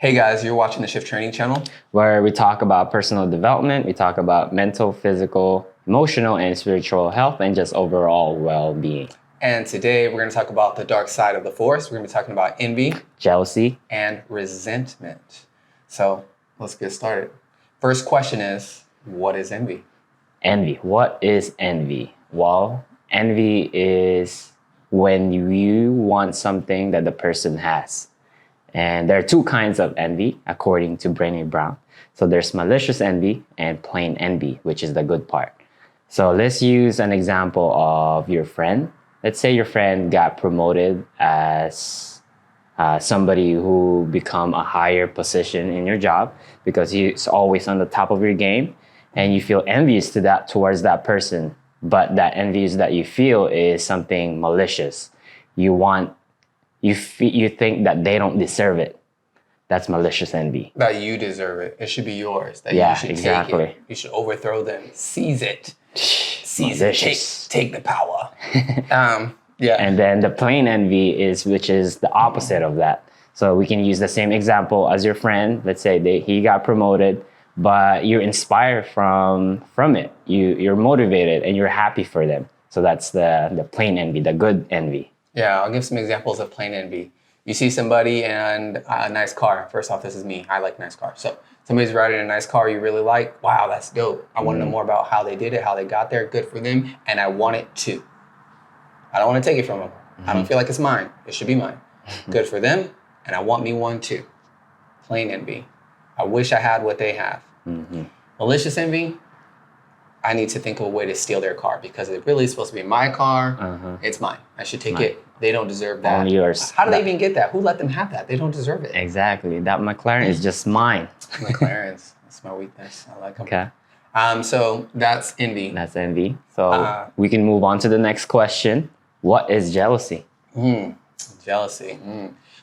Hey guys, you're watching the Shift Training channel. where we talk about personal development, we talk about mental, physical, emotional, and spiritual health, and just overall well-being. And today we're going to talk about the dark side of the force. We're going to be talking about envy, Jealousy. and resentment. So let's get started. First question is, what is envy? Envy. What is envy? Well, envy is when you want something that the person has. And there are two kinds of envy, according to Brené Brown. So there's malicious envy and plain envy, which is the good part. So let's use an example of your friend. Let's say your friend got promoted as somebody who become a higher position in your job because he's always on the top of your game, and you feel envious towards that person. But that envious that you feel is something malicious. You think that they don't deserve it. That's malicious envy. That you deserve it. It should be yours. That Yeah, you should exactly. take it. You should overthrow them. Seize it. Seize Malicious. it. Take the power. Yeah. And then the plain envy which is the opposite of that. So we can use the same example as your friend. Let's say he got promoted, but you're inspired from it. You're motivated and you're happy for them. So that's the plain envy, the good envy. Yeah, I'll give some examples of plain envy. You see somebody and a nice car. First off, this is me. I like nice cars. So somebody's riding a nice car you really like. Wow, that's dope. I want to know more about how they did it, how they got there. Good for them. And I want it too. I don't want to take it from them. I don't feel like it's mine. It should be mine. Good for them. And I want me one too. Plain envy. I wish I had what they have. Malicious envy. I need to think of a way to steal their car because it really is supposed to be my car. It's mine. I should take it. They don't deserve that. Only yours. How do they even get that? Who let them have that? They don't deserve it. Exactly. That McLaren is just mine. McLarens. That's my weakness. I like them. Okay. So that's envy. That's envy. So we can move on to the next question. What is jealousy? Jealousy.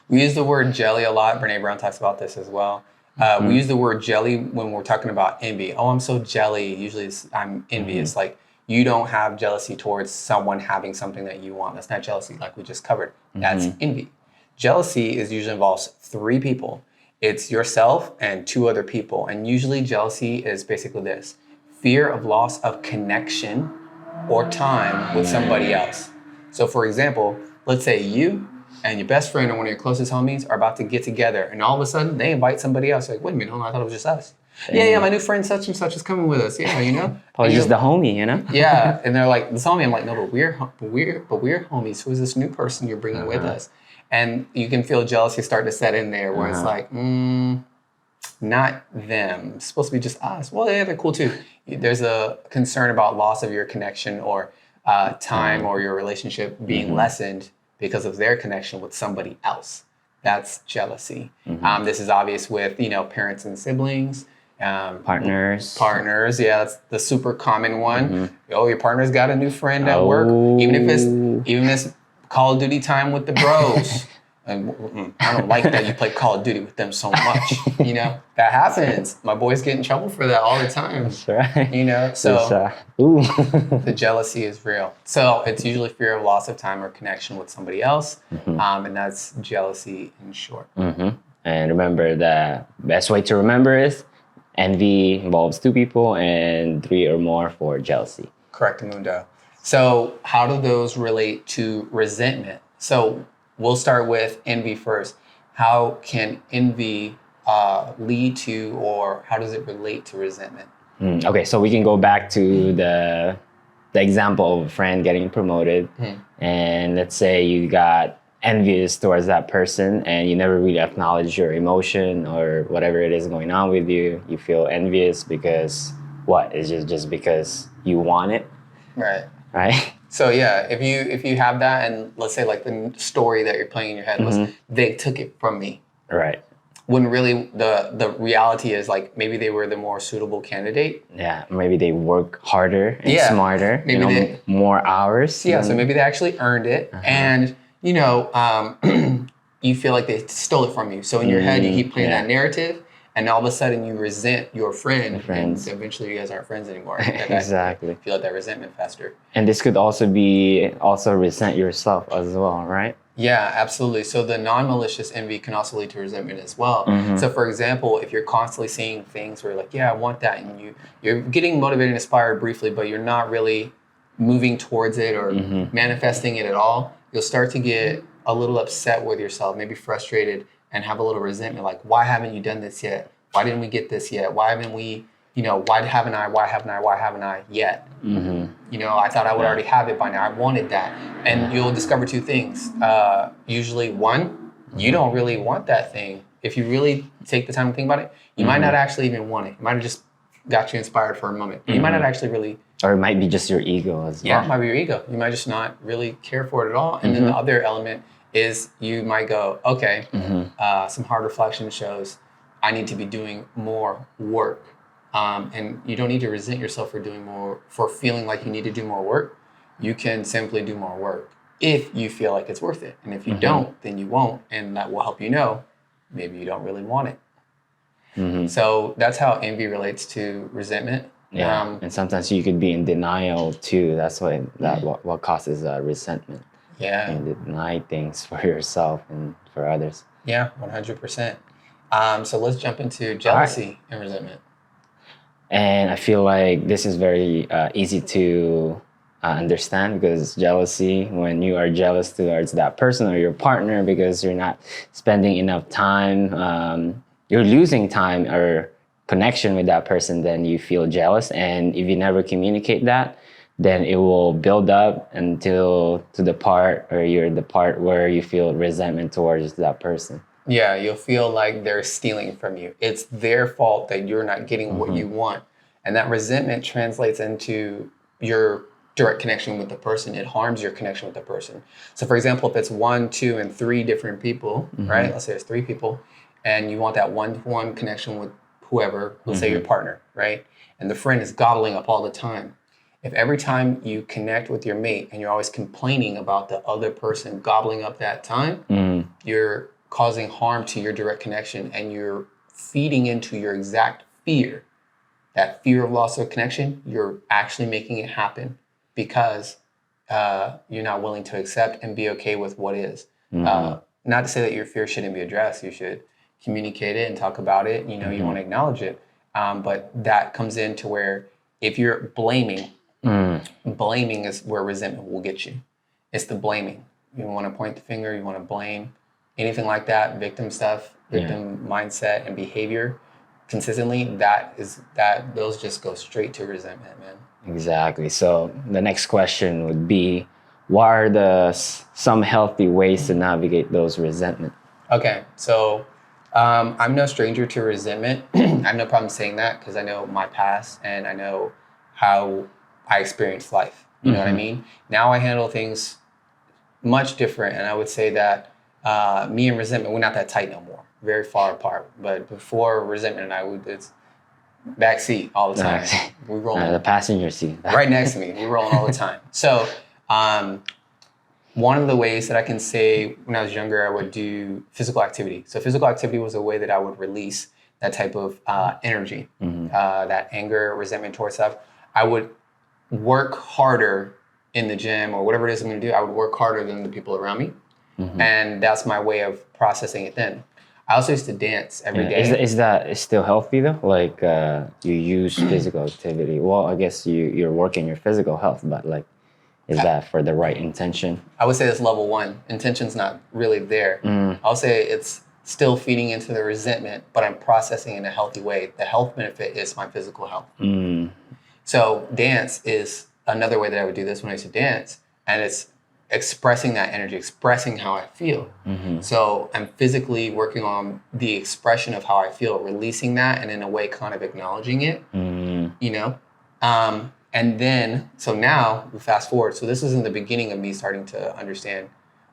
We use the word jelly a lot. Brené Brown talks about this as well. We use the word jelly when we're talking about envy. Oh, I'm so jelly. Usually I'm envious. Like you don't have jealousy towards someone having something that you want. That's not jealousy like we just covered. That's envy. Jealousy usually involves three people. It's yourself and two other people. And usually jealousy is basically this: fear of loss of connection or time with somebody else. So for example, let's say you and your best friend or one of your closest homies are about to get together, and all of a sudden they invite somebody else. You're like, wait a minute, hold on, I thought it was just us. Yeah, my new friend such and such is coming with us. Yeah, you know. Probably just the homie, you know? Yeah, and they're like, this homie. I'm like, no, but we're homies. Who's this new person you're bringing with us? And you can feel jealousy start to set in there, where it's like, not them. It's supposed to be just us. Well, yeah, they're cool too. There's a concern about loss of your connection or time or your relationship being lessened because of their connection with somebody else. That's jealousy. This is obvious with, parents and siblings. Partners. Yeah, that's the super common one. Oh, your partner's got a new friend at work. Even if it's Call of Duty time with the bros. And I don't like that you play Call of Duty with them so much. That happens. My boys get in trouble for that all the time. That's right. So the jealousy is real. So it's usually fear of loss of time or connection with somebody else. And that's jealousy in short. And remember, the best way to remember is envy involves two people and three or more for jealousy. Correct, Mundo. So how do those relate to resentment? So we'll start with envy first. How can envy lead to, or how does it relate to resentment? Okay, so we can go back to the example of a friend getting promoted. And let's say you got envious towards that person and you never really acknowledge your emotion or whatever it is going on with you. You feel envious because what? It's just because you want it. Right? So yeah, if you have that, and let's say like the story that you're playing in your head was they took it from me. Right. When really the reality is like maybe they were the more suitable candidate. Yeah, maybe they work harder and smarter, maybe more hours. Yeah, so maybe they actually earned it, and you feel like they stole it from you. So in your head, you keep playing that narrative, and all of a sudden you resent your friend, and eventually you guys aren't friends anymore. Exactly. Feel like that resentment faster. And this could also be resent yourself as well, right? Yeah, absolutely. So the non-malicious envy can also lead to resentment as well. So for example, if you're constantly seeing things where you're like, yeah, I want that, and you're getting motivated and inspired briefly, but you're not really moving towards it or manifesting it at all, you'll start to get a little upset with yourself, maybe frustrated, and have a little resentment. Like, why haven't you done this yet? Why didn't we get this yet? Why haven't we, why haven't I yet? I thought I would already have it by now. I wanted that. And you'll discover two things. Usually one, you don't really want that thing. If you really take the time to think about it, you might not actually even want it. It might have just got you inspired for a moment. You might not actually really. Or it might be just your ego as well. Yeah, it might be your ego. You might just not really care for it at all. And then the other element is you might go, okay, some hard reflection shows I need to be doing more work. And you don't need to resent yourself for feeling like you need to do more work. You can simply do more work if you feel like it's worth it. And if you don't, then you won't. And that will help you know maybe you don't really want it. So that's how envy relates to resentment. Yeah, and sometimes you could be in denial too. That's what causes resentment. Yeah. You deny things for yourself and for others. Yeah, 100%. So let's jump into jealousy and resentment. And I feel like this is very easy to understand, because jealousy, when you are jealous towards that person or your partner because you're not spending enough time, you're losing time or connection with that person, then you feel jealous. And if you never communicate that, then it will build up until to the part, or you're the part where you feel resentment towards that person. Yeah, you'll feel like they're stealing from you. It's their fault that you're not getting what you want. And that resentment translates into your direct connection with the person. It harms your connection with the person. So for example, if it's 1, 2, and 3 different people, right? Let's say there's 3 people, and you want that one-to-one connection with whoever, let's say your partner, right? And the friend is gobbling up all the time. If every time you connect with your mate and you're always complaining about the other person gobbling up that time, you're causing harm to your direct connection, and you're feeding into your exact fear. That fear of loss of connection, you're actually making it happen because you're not willing to accept and be okay with what is. Not to say that your fear shouldn't be addressed. You should communicate it and talk about it. You want to acknowledge it. But that comes into where if you're blaming, blaming is where resentment will get you. It's the blaming. You want to point the finger, you want to blame. Anything like that, victim stuff, victim mindset and behavior consistently, those just go straight to resentment, man. Exactly. So the next question would be, what are some healthy ways to navigate those resentment? Okay, so I'm no stranger to resentment. I have no problem saying that because I know my past and I know how I experienced life. You know what I mean? Now I handle things much different, and I would say that me and resentment, we're not that tight no more. Very far apart. But before resentment and I, it's backseat all the time. We rolling. The passenger seat. Right next to me. We're rolling all the time. So one of the ways that I can say when I was younger, I would do physical activity. So physical activity was a way that I would release that type of energy, that anger, resentment towards stuff. I would work harder in the gym or whatever it is I'm going to do. I would work harder than the people around me. And that's my way of processing it then. I also used to dance every day. Is that still healthy though? Like you use physical activity. Well, I guess you're working your physical health, but like, is that for the right intention? I would say that's level 1. Intention's not really there. I'll say it's still feeding into the resentment, but I'm processing in a healthy way. The health benefit is my physical health. So dance is another way that I would do this when I used to dance, and it's expressing that energy, expressing how I feel. So I'm physically working on the expression of how I feel, releasing that, and in a way kind of acknowledging it, and then, so now we fast forward. So this is in the beginning of me starting to understand,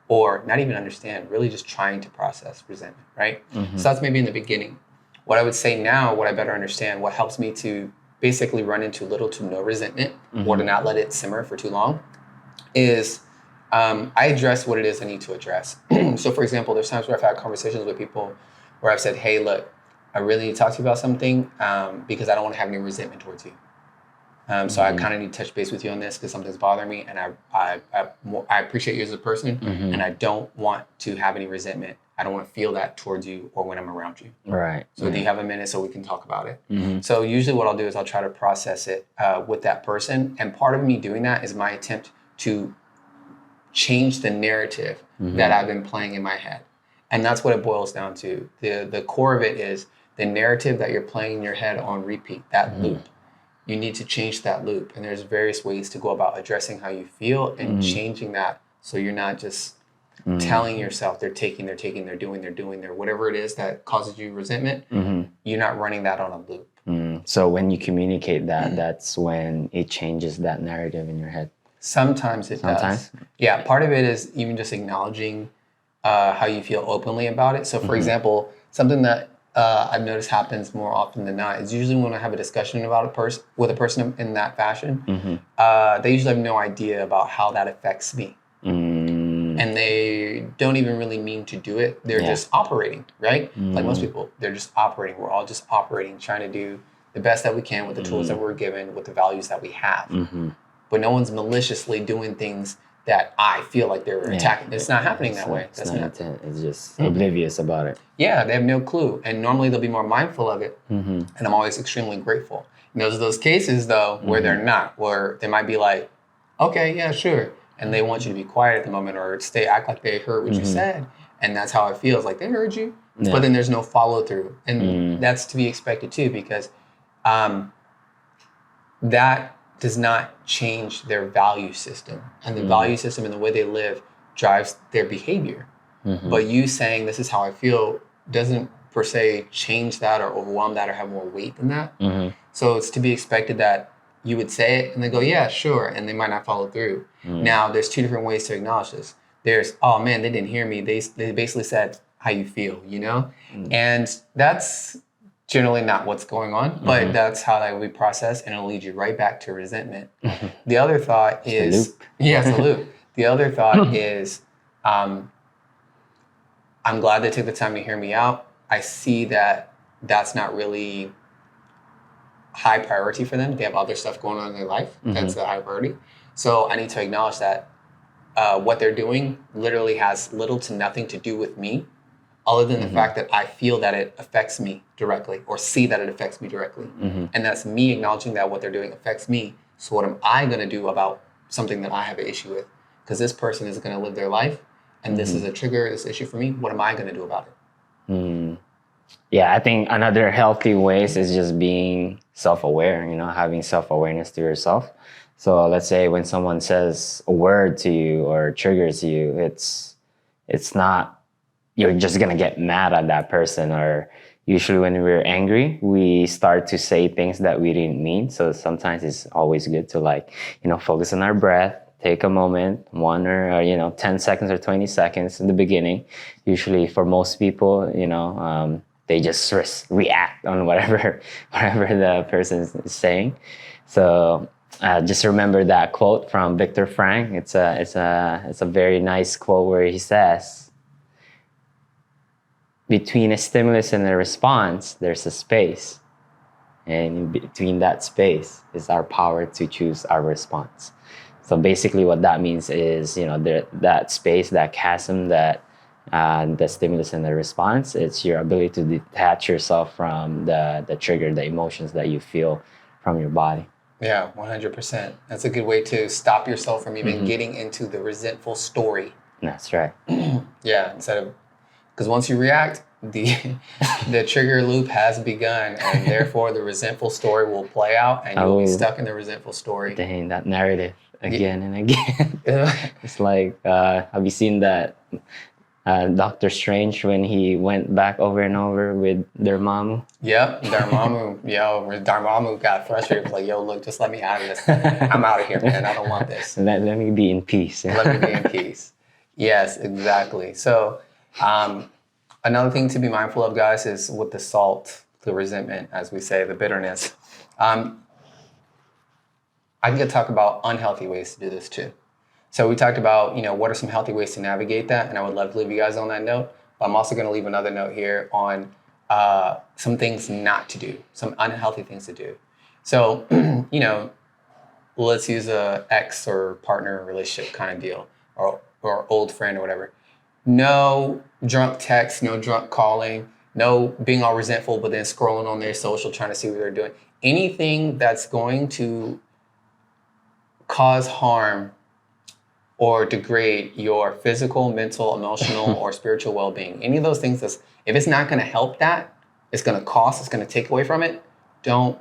or not even understand, really just trying to process resentment, right? So that's maybe in the beginning. What I would say now, what I better understand, what helps me to basically run into little to no resentment or to not let it simmer for too long is I address what it is I need to address. So for example, there's times where I've had conversations with people where I've said, hey, look, I really need to talk to you about something because I don't want to have any resentment towards you. So I kind of need to touch base with you on this because something's bothering me, and I appreciate you as a person, and I don't want to have any resentment. I don't want to feel that towards you or when I'm around you. Right. So do you have a minute so we can talk about it? So usually what I'll do is I'll try to process it with that person, and part of me doing that is my attempt to change the narrative that I've been playing in my head, and that's what it boils down to. The core of it is the narrative that you're playing in your head on repeat, that loop. You need to change that loop. And there's various ways to go about addressing how you feel and changing that so you're not just telling yourself they're doing, whatever it is that causes you resentment, you're not running that on a loop. So when you communicate that, that's when it changes that narrative in your head. Sometimes it does. Yeah, part of it is even just acknowledging how you feel openly about it. So for example, something that I've noticed happens more often than not is usually when I have a discussion about with a person in that fashion, they usually have no idea about how that affects me. And they don't even really mean to do it. They're just operating, right? Like most people, they're just operating. We're all just operating, trying to do the best that we can with the tools that we're given, with the values that we have. But no one's maliciously doing things that I feel like they're attacking. It's not happening that way. It's just oblivious about it. Yeah, they have no clue. And normally they'll be more mindful of it. And I'm always extremely grateful. And those cases, though, where they're not, where they might be like, okay, yeah, sure. And they want you to be quiet at the moment or act like they heard what you said. And that's how it feels, like they heard you. Yeah. But then there's no follow through. And that's to be expected, too, because that does not change their value system. And the value system and the way they live drives their behavior. But you saying this is how I feel doesn't per se change that or overwhelm that or have more weight than that. So it's to be expected that you would say it and they go, yeah, sure. And they might not follow through. Now, there's two different ways to acknowledge this. There's, oh man, they didn't hear me. They basically said how you feel, you know? And that's generally not what's going on, but that's how that we process, and it'll lead you right back to resentment. The other thought is, it's a loop. The other thought is, I'm glad they took the time to hear me out. I see that that's not really high priority for them. They have other stuff going on in their life. That's the high priority. So I need to acknowledge that what they're doing literally has little to nothing to do with me, other than the fact that I feel that it affects me directly or see that it affects me directly. And that's me acknowledging that what they're doing affects me. So what am I going to do about something that I have an issue with? Because this person is going to live their life and this is a trigger, this issue for me. What am I going to do about it? Yeah, I think another healthy ways is just being self-aware, having self-awareness to yourself. So let's say when someone says a word to you or triggers you, it's not, you're just going to get mad at that person. Or usually when we're angry, we start to say things that we didn't mean. So sometimes it's always good to focus on our breath, take a moment, 1 or 10 seconds or 20 seconds in the beginning. Usually for most people, they just react on whatever the person is saying. So just remember that quote from Viktor Frank. It's a very nice quote where he says, between a stimulus and a response, there's a space. And between that space is our power to choose our response. So basically what that means is, that space, that chasm, that the stimulus and the response, it's your ability to detach yourself from the trigger, the emotions that you feel from your body. Yeah, 100%. That's a good way to stop yourself from even getting into the resentful story. That's right. Yeah, because once you react, the trigger loop has begun, and therefore the resentful story will play out, and you'll be stuck in the resentful story. Dang, that narrative again and again. It's like, have you seen that Doctor Strange when he went back over and over with Dormammu? Yep, Dormammu. Dormammu got frustrated. Was like, yo, look, just let me out of this. I'm out of here, man. I don't want this. Let me be in peace. Let me be in peace. Yes, exactly. So another thing to be mindful of, guys, is with the salt, the resentment, as we say, the bitterness. I can talk about unhealthy ways to do this too. So we talked about, what are some healthy ways to navigate that? And I would love to leave you guys on that note. But I'm also going to leave another note here on some things not to do, some unhealthy things to do. So, let's use a ex or partner relationship kind of deal, or old friend or whatever. No drunk text, no drunk calling, no being all resentful, but then scrolling on their social trying to see what they're doing. Anything that's going to cause harm or degrade your physical, mental, emotional, or spiritual well-being. Any of those things, if it's not going to help that, it's going to cost, it's going to take away from it, don't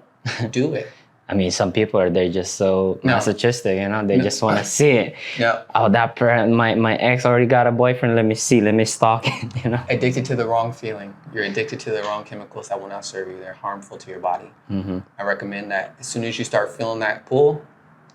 do it. I mean, some people they're just so masochistic, you know, they just want to see it. Yeah. Oh, my ex already got a boyfriend. Let me see, let me stalk it, you know. Addicted to the wrong feeling. You're addicted to the wrong chemicals that will not serve you. They're harmful to your body. Mm-hmm. I recommend that as soon as you start feeling that pull,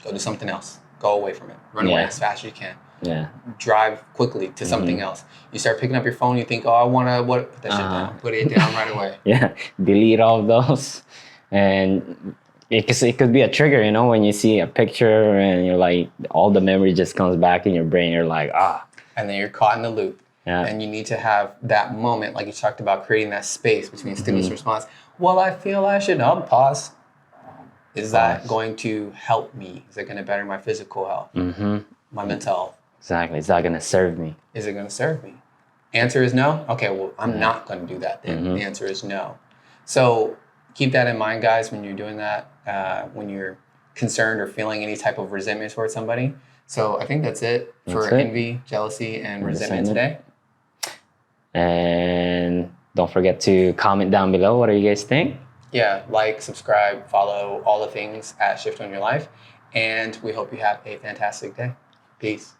go do something else. Go away from it. Run away as fast as you can. Yeah. Drive quickly to something else. You start picking up your phone, you think, oh, I want to, what? Put that shit down. Put it down right away. Yeah. Delete all of those. And it could be a trigger, you know, when you see a picture and you're like, all the memory just comes back in your brain. You're like, ah. And then you're caught in the loop. Yeah. And you need to have that moment, like you talked about, creating that space between stimulus and response. Well, I feel I should pause. Is that going to help me? Is it going to better my physical health? My mental health? Exactly. Is that going to serve me? Is it going to serve me? Answer is no. Okay, well, I'm not going to do that then. The answer is no. So keep that in mind, guys, when you're doing that, when you're concerned or feeling any type of resentment towards somebody. So I think that's it for envy, jealousy, and resentment today. And don't forget to comment down below. What do you guys think? Yeah, like, subscribe, follow all the things at Shift on Your Life. And we hope you have a fantastic day. Peace.